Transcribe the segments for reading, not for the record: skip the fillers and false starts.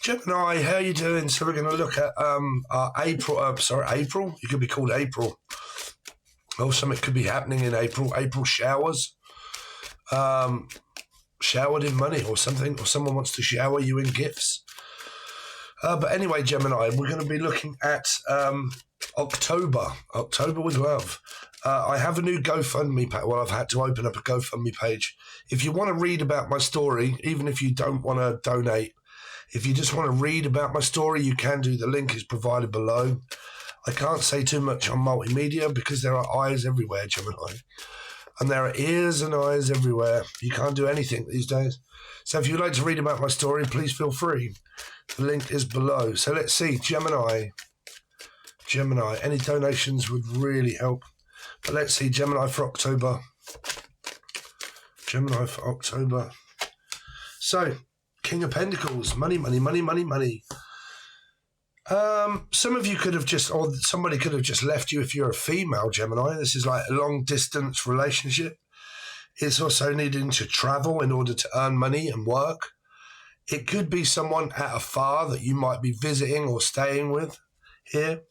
Gemini, how you doing? So we're going to look at April. You could be called April. Or something could be happening in April. April showers. Showered in money or something. Or someone wants to shower you in gifts. But anyway, Gemini, we're going to be looking at October. October with love. I have a new Gofundme page. Well, I've had to open up a Gofundme page. If you want to read about my story, even if you don't want to donate, if you just want to read about my story, you can do. The link is provided below. I can't say too much on multimedia because there are eyes everywhere, Gemini. And there are ears and eyes everywhere. You can't do anything these days. So if you'd like to read about my story, please feel free. The link is below. So let's see, Gemini. Gemini, any donations would really help. But let's see, Gemini for October. Gemini for October. So, King of Pentacles, money, money, money, money, money. Some of you could have just, or somebody could have just left you if you're a female, Gemini. This is like a long distance relationship. It's also needing to travel in order to earn money and work. It could be someone at afar that you might be visiting or staying with here.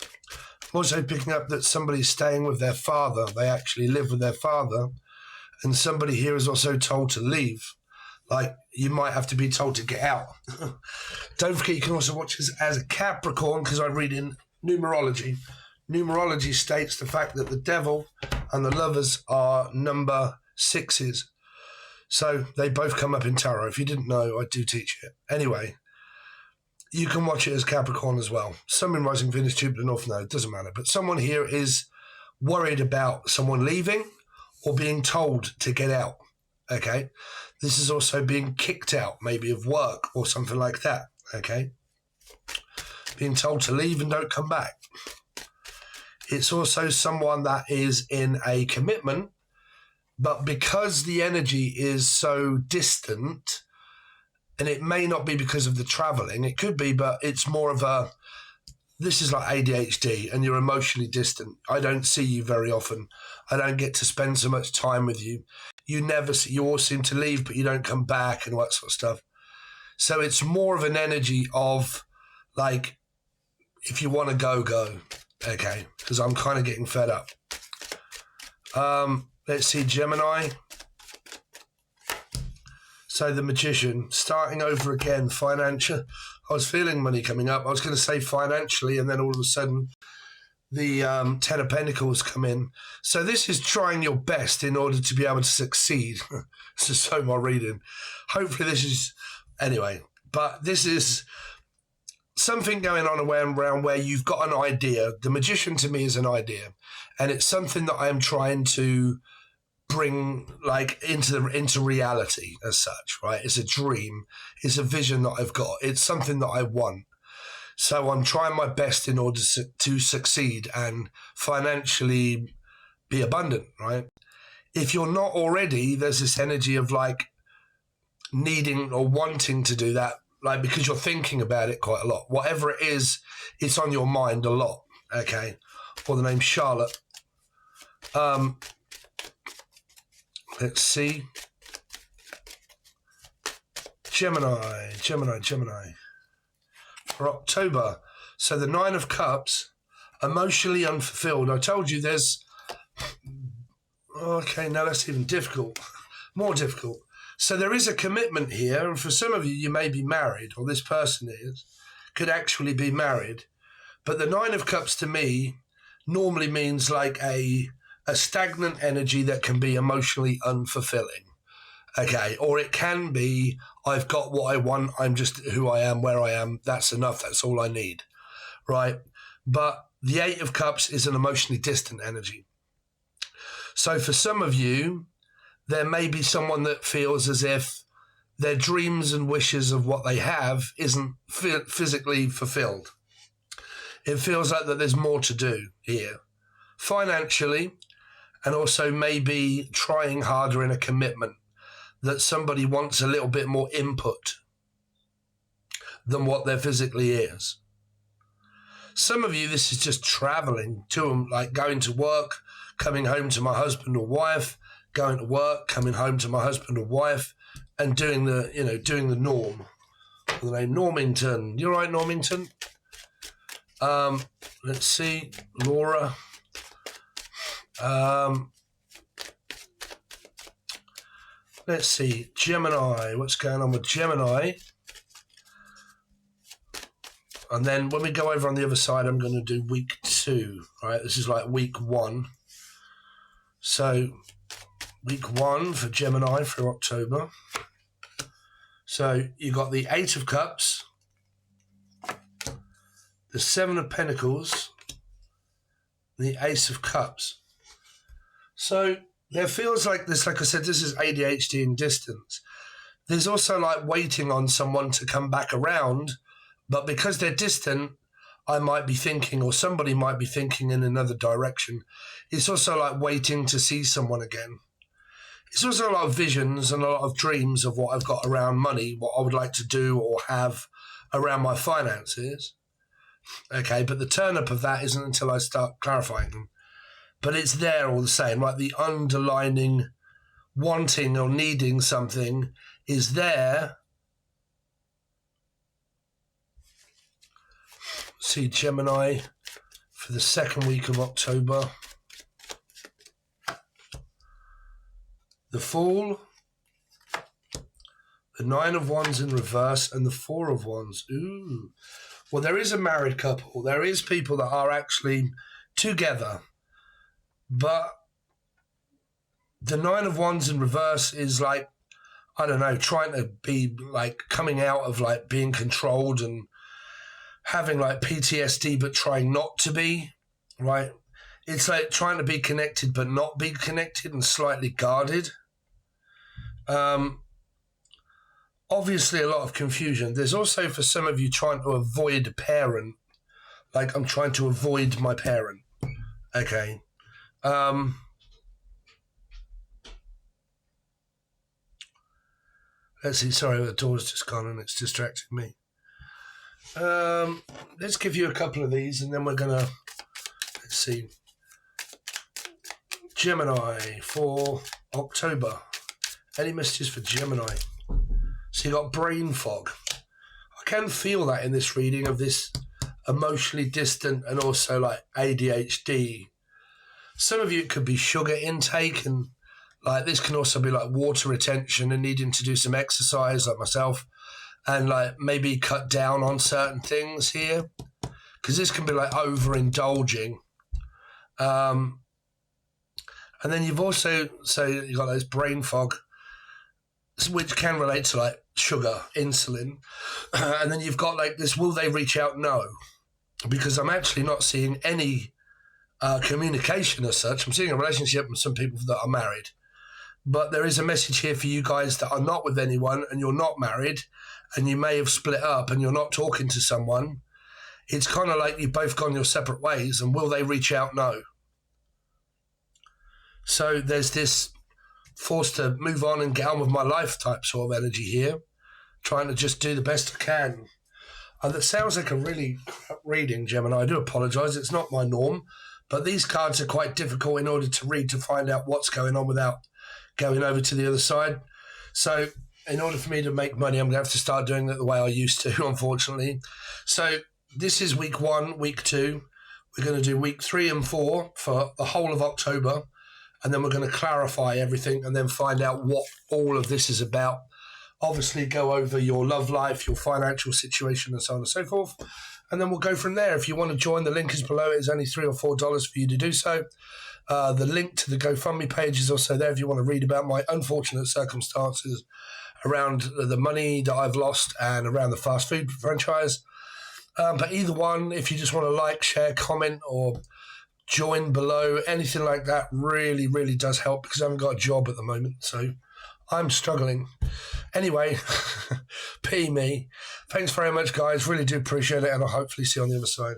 I'm also picking up that somebody's staying with their father. They actually live with their father. And somebody here is also told to leave. Like, you might have to be told to get out. Don't forget, you can also watch this as a Capricorn, because I read in numerology. Numerology states the fact that the devil and the lovers are number 6s. So they both come up in tarot. If you didn't know, I do teach it. Anyway, you can watch it as Capricorn as well. Sun, Moon, Rising, Venus, Jupiter, North Node, doesn't matter. But someone here is worried about someone leaving or being told to get out. Okay, this is also being kicked out, maybe of work or something like that. Okay, being told to leave and don't come back. It's also someone that is in a commitment, but because the energy is so distant, and it may not be because of the traveling, it could be, but it's more of a, this is like ADHD and you're emotionally distant. I don't see you very often. I don't get to spend so much time with you. You all seem to leave, but you don't come back and all that sort of stuff. So it's more of an energy of like, if you want to go, go. Okay, because I'm kind of getting fed up. Let's see, Gemini. So the Magician, starting over again, financial. I was feeling money coming up. I was going to say financially, and then all of a sudden the 10 of Pentacles come in. So this is trying your best in order to be able to succeed. This is so my reading. Hopefully this is, anyway, but this is something going on around where you've got an idea. The Magician to me is an idea, and it's something that I am trying to bring like into reality as such, right? It's a dream. It's a vision that I've got. It's something that I want. So I'm trying my best in order to succeed and financially be abundant, right? If you're not already, there's this energy of like needing or wanting to do that, like because you're thinking about it quite a lot. Whatever it is, it's on your mind a lot, okay? Or the name Charlotte. Let's see. Gemini. For October. So the 9 of Cups, emotionally unfulfilled. I told you there's... Okay, now that's even difficult. More difficult. So there is a commitment here, and for some of you, you may be married, or this person could actually be married. But the 9 of Cups to me normally means like a stagnant energy that can be emotionally unfulfilling. Okay, or it can be, I've got what I want, I'm just who I am, where I am, that's enough, that's all I need, right? But the 8 of Cups is an emotionally distant energy. So for some of you, there may be someone that feels as if their dreams and wishes of what they have isn't physically fulfilled. It feels like that there's more to do here, financially, and also maybe trying harder in a commitment, that somebody wants a little bit more input than what there physically is. Some of you, this is just traveling to them, like going to work, coming home to my husband or wife, going to work, coming home to my husband or wife, and doing the norm. up with the name Normington. You're right, Normington. Let's see, Laura. Let's see, Gemini. What's going on with Gemini? And then when we go over on the other side, I'm going to do week 2. Right, this is like week 1. So week 1 for Gemini through October. So you got the 8 of Cups, the 7 of Pentacles, the Ace of Cups. So there feels like this, like I said, this is ADHD in distance. There's also like waiting on someone to come back around, but because they're distant, I might be thinking, or somebody might be thinking in another direction. It's also like waiting to see someone again. It's also a lot of visions and a lot of dreams of what I've got around money, what I would like to do or have around my finances. Okay, but the turn up of that isn't until I start clarifying them. But it's there all the same, right? The underlining wanting or needing something is there. See Gemini for the second week of October. The Fool, the 9 of Wands in reverse, and the 4 of Wands. Ooh. Well, there is a married couple. There is people that are actually together. But the 9 of Wands in reverse is like, I don't know, trying to be like coming out of like being controlled and having like PTSD, but trying not to be, right? It's like trying to be connected, but not be connected and slightly guarded. Obviously a lot of confusion. There's also for some of you trying to avoid a parent. Like I'm trying to avoid my parent. Okay. Let's see. Sorry, the door's just gone and it's distracting me. Let's give you a couple of these and then we're going to, let's see. Gemini for October. Any messages for Gemini? So you got brain fog. I can feel that in this reading of this emotionally distant and also like ADHD. Some of you, it could be sugar intake, and like this can also be like water retention and needing to do some exercise like myself, and like maybe cut down on certain things here, because this can be like overindulging. And then you've also, so you got those brain fog, which can relate to like sugar, insulin. And then you've got like this, will they reach out? No, because I'm actually not seeing any communication as such. I'm seeing a relationship with some people that are married. But there is a message here for you guys that are not with anyone and you're not married and you may have split up and you're not talking to someone. It's kind of like you've both gone your separate ways, and will they reach out? No. So there's this forced to move on and get on with my life type sort of energy here, trying to just do the best I can. And that sounds like a really crap reading, Gemini. I do apologise. It's not my norm, but these cards are quite difficult in order to read to find out what's going on without going over to the other side. So in order for me to make money, I'm going to have to start doing it the way I used to, unfortunately. So this is week 1, week 2. We're going to do week 3 and 4 for the whole of October. And then we're going to clarify everything and then find out what all of this is about. Obviously, go over your love life, your financial situation, and so on and so forth. And then we'll go from there. If you want to join, the link is below. It's only $3 or $4 for you to do so. The link to the Gofundme page is also there if you want to read about my unfortunate circumstances around the money that I've lost and around the fast food franchise. But either one, if you just want to like, share, comment, or join below, anything like that really, really does help, because I haven't got a job at the moment, so I'm struggling. Anyway, P me. Thanks very much, guys. Really do appreciate it, and I'll hopefully see you on the other side.